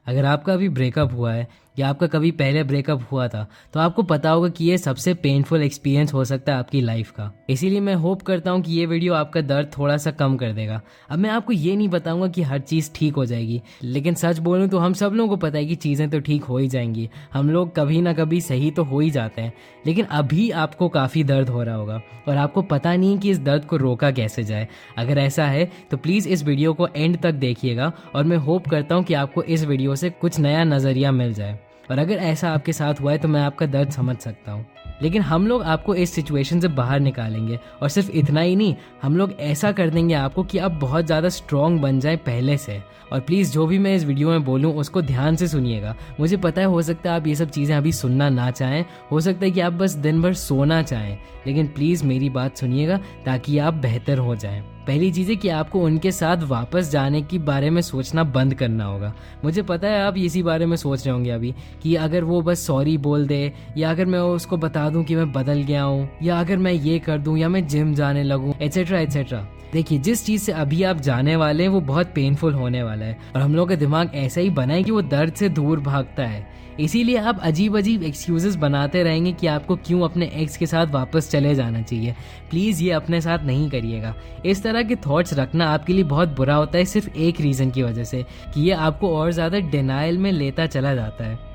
अगर आपका अभी ब्रेकअप हुआ है या आपका कभी पहले ब्रेकअप हुआ था तो आपको पता होगा कि ये सबसे पेनफुल एक्सपीरियंस हो सकता है आपकी लाइफ का। इसीलिए मैं होप करता हूँ कि ये वीडियो आपका दर्द थोड़ा सा कम कर देगा। अब मैं आपको ये नहीं बताऊंगा कि हर चीज़ ठीक हो जाएगी, लेकिन सच बोलूँ तो हम सब लोगों को पता है कि चीज़ें तो ठीक हो ही जाएंगी। हम लोग कभी ना कभी सही तो हो ही जाते हैं, लेकिन अभी आपको काफ़ी दर्द हो रहा होगा और आपको पता नहीं है कि इस दर्द को रोका कैसे जाए। अगर ऐसा है तो प्लीज़ इस वीडियो को एंड तक देखिएगा और मैं होप करता हूँ कि आपको इस वीडियो से कुछ नया नज़रिया मिल जाए। और अगर ऐसा आपके साथ हुआ है तो मैं आपका दर्द समझ सकता हूँ, लेकिन हम लोग आपको इस सिचुएशन से बाहर निकालेंगे। और सिर्फ इतना ही नहीं, हम लोग ऐसा कर देंगे आपको कि आप बहुत ज़्यादा स्ट्रॉन्ग बन जाए पहले से। और प्लीज़ जो भी मैं इस वीडियो में बोलूँ उसको ध्यान से सुनिएगा। मुझे पता है हो सकता है आप ये सब चीज़ें अभी सुनना ना चाहें, हो सकता है कि आप बस दिन भर सोना चाहें, लेकिन प्लीज़ मेरी बात सुनिएगा ताकि आप बेहतर हो जाएं। पहली चीज़ है कि आपको उनके साथ वापस जाने के बारे में सोचना बंद करना होगा। मुझे पता है आप इसी बारे में सोच रहे होंगे अभी कि अगर वो बस सॉरी बोल दे, या अगर मैं उसको बता दूं कि मैं बदल गया हूँ, या अगर मैं ये कर दूं, या मैं जिम जाने लगूं, एट्सेट्रा एट्सेट्रा। देखिए, जिस चीज़ से अभी आप जाने वाले हैं वो बहुत पेनफुल होने वाला है और हम लोग का दिमाग ऐसा ही बना है कि वो दर्द से दूर भागता है। इसीलिए आप अजीब अजीब एक्सक्यूजेस बनाते रहेंगे कि आपको क्यों अपने एक्स के साथ वापस चले जाना चाहिए। प्लीज़ ये अपने साथ नहीं करिएगा। इस तरह के थॉट्स रखना आपके लिए बहुत बुरा होता है, सिर्फ एक रीज़न की वजह से कि ये आपको और ज़्यादा डिनायल में लेता चला जाता है।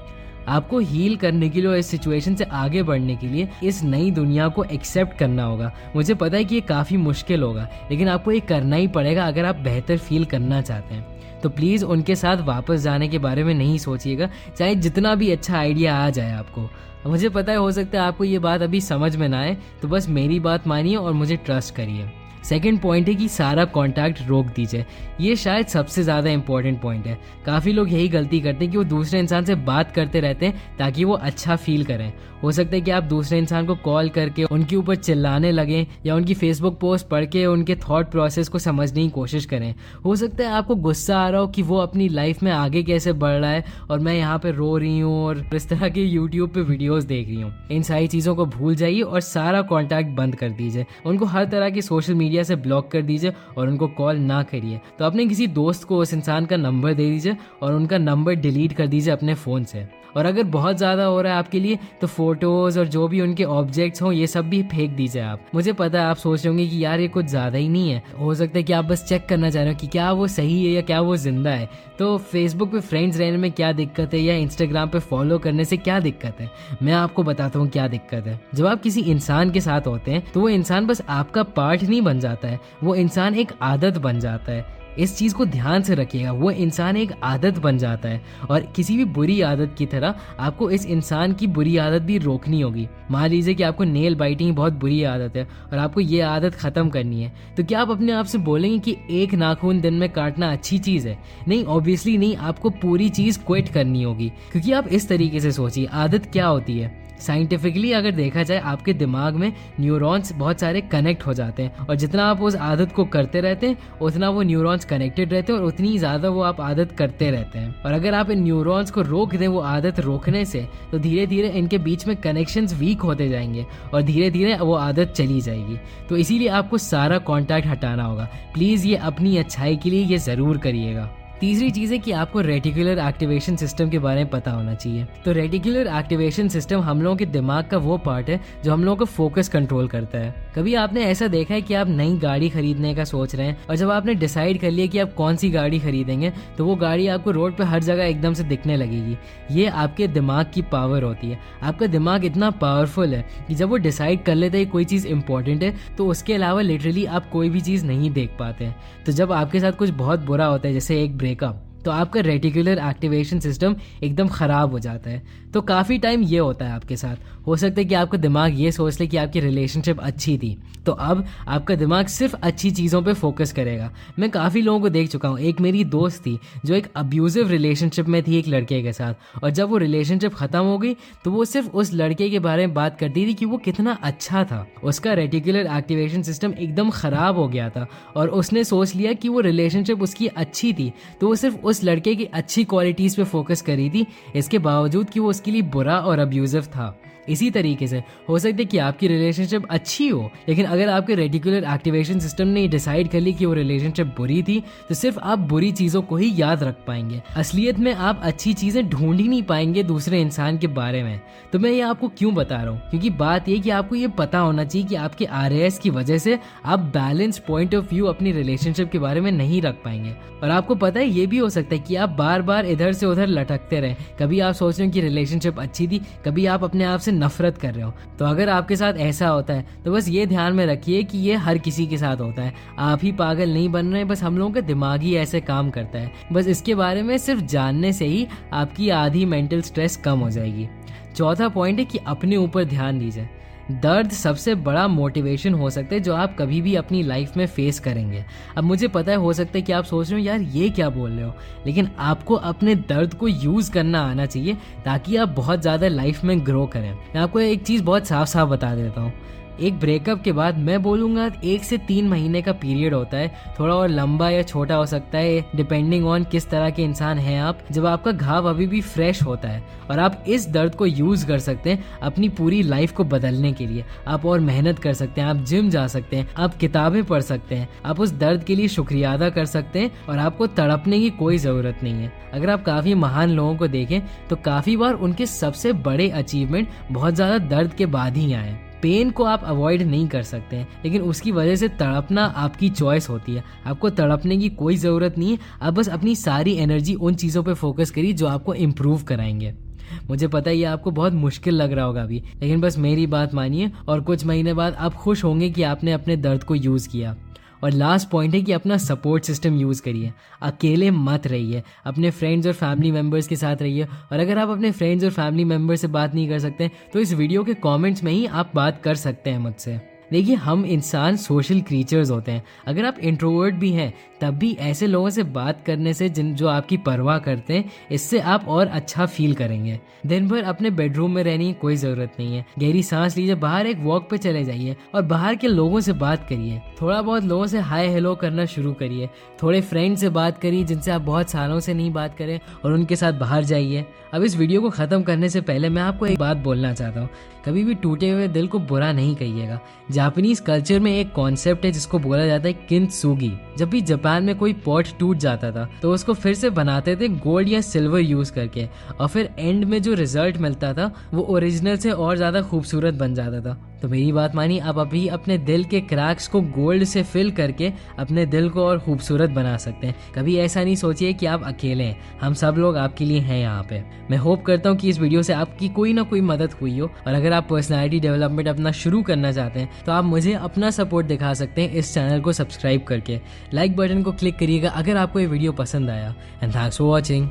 आपको हील करने के लिए और इस सिचुएशन से आगे बढ़ने के लिए इस नई दुनिया को एक्सेप्ट करना होगा। मुझे पता है कि ये काफ़ी मुश्किल होगा, लेकिन आपको ये करना ही पड़ेगा अगर आप बेहतर फील करना चाहते हैं। तो प्लीज़ उनके साथ वापस जाने के बारे में नहीं सोचिएगा, चाहे जितना भी अच्छा आइडिया आ जाए आपको। मुझे पता है हो सकता है आपको ये बात अभी समझ में ना आए, तो बस मेरी बात मानिए और मुझे ट्रस्ट करिए। सेकेंड पॉइंट है कि सारा कांटेक्ट रोक दीजिए। ये शायद सबसे ज़्यादा इंपॉर्टेंट पॉइंट है। काफ़ी लोग यही गलती करते हैं कि वो दूसरे इंसान से बात करते रहते हैं ताकि वो अच्छा फील करें। हो सकता है कि आप दूसरे इंसान को कॉल करके उनके ऊपर चिल्लाने लगें या उनकी फेसबुक पोस्ट पढ़ के उनके थॉट प्रोसेस को समझने की कोशिश करें। हो सकता है आपको गुस्सा आ रहा हो कि वो अपनी लाइफ में आगे कैसे बढ़ रहा है और मैं यहाँ पे रो रही हूँ और इस तरह के यूट्यूब पे वीडियोस देख रही हूँ। इन सारी चीज़ों को भूल जाइए और सारा कॉन्टैक्ट बंद कर दीजिए। उनको हर तरह की सोशल मीडिया से ब्लॉक कर दीजिए और उनको कॉल ना करिए। तो अपने किसी दोस्त को उस इंसान का नंबर दे दीजिए और उनका नंबर डिलीट कर दीजिए अपने फ़ोन से। और अगर बहुत ज़्यादा हो रहा है आपके लिए तो फोटोज़ और जो भी उनके ऑब्जेक्ट्स हों ये सब भी फेंक दीजिए आप। मुझे पता है आप सोच रहे होंगे कि यार ये कुछ ज़्यादा ही नहीं है। हो सकता है कि आप बस चेक करना चाह रहे हो कि क्या वो सही है या क्या वो ज़िंदा है। तो फेसबुक पे फ्रेंड्स रहने में क्या दिक्कत है या इंस्टाग्राम पे फॉलो करने से क्या दिक्कत है? मैं आपको बताता हूँ क्या दिक्कत है। जब आप किसी इंसान के साथ होते हैं तो वो इंसान बस आपका पार्ट नहीं बन जाता है, वो इंसान एक आदत बन जाता है। इस चीज़ को ध्यान से रखिएगा। वो इंसान एक आदत बन जाता है और किसी भी बुरी आदत की तरह आपको इस इंसान की बुरी आदत भी रोकनी होगी। मान लीजिए कि आपको नेल बाइटिंग बहुत बुरी आदत है और आपको ये आदत ख़त्म करनी है, तो क्या आप अपने आप से बोलेंगे कि एक नाखून दिन में काटना अच्छी चीज़ है? नहीं, ऑब्वियसली नहीं। आपको पूरी चीज़ क्विट करनी होगी, क्योंकि आप इस तरीके से सोचिए, आदत क्या होती है। साइंटिफिकली अगर देखा जाए आपके दिमाग में न्यूरॉन्स बहुत सारे कनेक्ट हो जाते हैं और जितना आप उस आदत को करते रहते हैं उतना वो न्यूरॉन्स कनेक्टेड रहते हैं और उतनी ज़्यादा वो आप आदत करते रहते हैं। और अगर आप इन न्यूरॉन्स को रोक दें वो आदत रोकने से, तो धीरे धीरे इनके बीच में कनेक्शंस वीक होते जाएंगे और धीरे धीरे वो आदत चली जाएगी। तो इसीलिए आपको सारा कॉन्टैक्ट हटाना होगा। प्लीज़ ये अपनी अच्छाई के लिए ये ज़रूर करिएगा। तीसरी चीज़ है कि आपको रेटिकुलर एक्टिवेशन सिस्टम के बारे में पता होना चाहिए। तो रेटिकुलर एक्टिवेशन सिस्टम हम लोगों के दिमाग का वो पार्ट है जो हम लोगों को फोकस कंट्रोल करता है। कभी आपने ऐसा देखा है कि आप नई गाड़ी खरीदने का सोच रहे हैं और जब आपने डिसाइड कर लिया कि आप कौन सी गाड़ी खरीदेंगे तो वो गाड़ी आपको रोड पे हर जगह एकदम से दिखने लगेगी। ये आपके दिमाग की पावर होती है। आपका दिमाग इतना पावरफुल है कि जब वो डिसाइड कर लेता है कोई चीज़ इंपॉर्टेंट है तो उसके अलावा लिटरली आप कोई भी चीज़ नहीं देख पाते हैं। तो जब आपके साथ कुछ बहुत बुरा होता है, जैसे एक ब्रेकअप, तो आपका रेटिकुलर एक्टिवेशन सिस्टम एकदम ख़राब हो जाता है। तो काफ़ी टाइम ये होता है आपके साथ। हो सकता है कि आपका दिमाग ये सोच ले कि आपकी रिलेशनशिप अच्छी थी, तो अब आपका दिमाग सिर्फ अच्छी चीज़ों पे फोकस करेगा। मैं काफ़ी लोगों को देख चुका हूँ। एक मेरी दोस्त थी जो एक अब्यूजिव रिलेशनशिप में थी एक लड़के के साथ, और जब वो रिलेशनशिप ख़त्म हो गई तो वो सिर्फ उस लड़के के बारे में बात करती थी कि वो कितना अच्छा था। उसका रेटिकुलर एक्टिवेशन सिस्टम एकदम ख़राब हो गया था और उसने सोच लिया कि वो रिलेशनशिप उसकी अच्छी थी, तो वो सिर्फ उस लड़के की अच्छी क्वालिटीज़ पे फोकस करी थी, इसके बावजूद कि वो उसके लिए बुरा और अब्यूजिव था। इसी तरीके से हो सकता है कि आपकी रिलेशनशिप अच्छी हो, लेकिन अगर आपके रेटिकुलर एक्टिवेशन सिस्टम ने डिसाइड कर ली कि वो रिलेशनशिप बुरी थी, तो सिर्फ आप बुरी चीज़ों को ही याद रख पाएंगे। असलियत में आप अच्छी चीज़ें ढूंढ ही नहीं पाएंगे दूसरे इंसान के बारे में। तो मैं ये आपको क्यों बता रहा हूँ, क्योंकि बात ये कि आपको ये पता होना चाहिए कि आपके RAS की वजह से आप बैलेंस पॉइंट ऑफ व्यू अपनी रिलेशनशिप के बारे में नहीं रख पाएंगे। और आपको पता है ये भी हो सकता है कि आप बार बार इधर से उधर लटकते रहें। कभी आप सोच रहे हो कि रिलेशनशिप अच्छी थी, कभी आप अपने आप से नफरत कर रहे हो। तो अगर आपके साथ ऐसा होता है तो बस ये ध्यान में रखिए कि ये हर किसी के साथ होता है। आप ही पागल नहीं बन रहे, बस हम लोगों का दिमाग ही ऐसे काम करता है। बस इसके बारे में सिर्फ जानने से ही आपकी आधी मेंटल स्ट्रेस कम हो जाएगी। चौथा पॉइंट है कि अपने ऊपर ध्यान दीजिए। दर्द सबसे बड़ा मोटिवेशन हो सकता है जो आप कभी भी अपनी लाइफ में फेस करेंगे। अब मुझे पता है हो सकता है कि आप सोच रहे हो यार ये क्या बोल रहे हो, लेकिन आपको अपने दर्द को यूज़ करना आना चाहिए ताकि आप बहुत ज़्यादा लाइफ में ग्रो करें। मैं आपको एक चीज़ बहुत साफ साफ बता देता हूँ। एक ब्रेकअप के बाद मैं बोलूँगा 1 से 3 महीने का पीरियड होता है, थोड़ा और लंबा या छोटा हो सकता है डिपेंडिंग ऑन किस तरह के इंसान हैं आप, जब आपका घाव अभी भी फ्रेश होता है। और आप इस दर्द को यूज़ कर सकते हैं अपनी पूरी लाइफ को बदलने के लिए। आप और मेहनत कर सकते हैं, आप जिम जा सकते हैं, आप किताबें पढ़ सकते हैं, आप उस दर्द के लिए शुक्रिया अदा कर सकते हैं और आपको तड़पने की कोई ज़रूरत नहीं है। अगर आप काफ़ी महान लोगों को देखें तो काफ़ी बार उनके सबसे बड़े अचीवमेंट बहुत ज़्यादा दर्द के बाद ही आए। पेन को आप अवॉइड नहीं कर सकते हैं, लेकिन उसकी वजह से तड़पना आपकी चॉइस होती है। आपको तड़पने की कोई ज़रूरत नहीं है। आप बस अपनी सारी एनर्जी उन चीज़ों पे फोकस करिए जो आपको इम्प्रूव कराएंगे। मुझे पता है ये आपको बहुत मुश्किल लग रहा होगा अभी, लेकिन बस मेरी बात मानिए और कुछ महीने बाद आप खुश होंगे कि आपने अपने दर्द को यूज़ किया। और लास्ट पॉइंट है कि अपना सपोर्ट सिस्टम यूज़ करिए। अकेले मत रहिए, अपने फ्रेंड्स और फैमिली मेम्बर्स के साथ रहिए। और अगर आप अपने फ्रेंड्स और फैमिली मेम्बर से बात नहीं कर सकते तो इस वीडियो के कमेंट्स में ही आप बात कर सकते हैं मुझसे। देखिए, हम इंसान सोशल क्रीचर्स होते हैं। अगर आप इंट्रोवर्ट भी हैं तब भी ऐसे लोगों से बात करने से जो आपकी परवाह करते हैं, इससे आप और अच्छा फील करेंगे। दिन भर अपने बेडरूम में रहने की कोई ज़रूरत नहीं है। गहरी सांस लीजिए, बाहर एक वॉक पे चले जाइए और बाहर के लोगों से बात करिए। थोड़ा बहुत लोगों से हाय हेलो करना शुरू करिए। थोड़े फ्रेंड से बात करिए जिनसे आप बहुत सालों से नहीं बात करें और उनके साथ बाहर जाइए। अब इस वीडियो को ख़त्म करने से पहले मैं आपको एक बात बोलना चाहता हूँ। कभी भी टूटे हुए दिल को बुरा नहीं कहिएगा। जापानीज कल्चर में एक कॉन्सेप्ट है जिसको बोला जाता है किंतसुगी। जब भी जापान में कोई पॉट टूट जाता था तो उसको फिर से बनाते थे गोल्ड या सिल्वर यूज करके, और फिर एंड में जो रिजल्ट मिलता था वो ओरिजिनल से और ज़्यादा खूबसूरत बन जाता था। तो मेरी बात मानिए, आप अभी अपने दिल के क्रैक्स को गोल्ड से फिल करके अपने दिल को और खूबसूरत बना सकते हैं। कभी ऐसा नहीं सोचिए कि आप अकेले हैं, हम सब लोग आपके लिए हैं यहाँ पे। मैं होप करता हूँ कि इस वीडियो से आपकी कोई ना कोई मदद हुई हो। और अगर आप पर्सनालिटी डेवलपमेंट अपना शुरू करना चाहते हैं तो आप मुझे अपना सपोर्ट दिखा सकते हैं इस चैनल को सब्सक्राइब करके। लाइक बटन को क्लिक करिएगा अगर आपको ये वीडियो पसंद आया। And thanks for watching.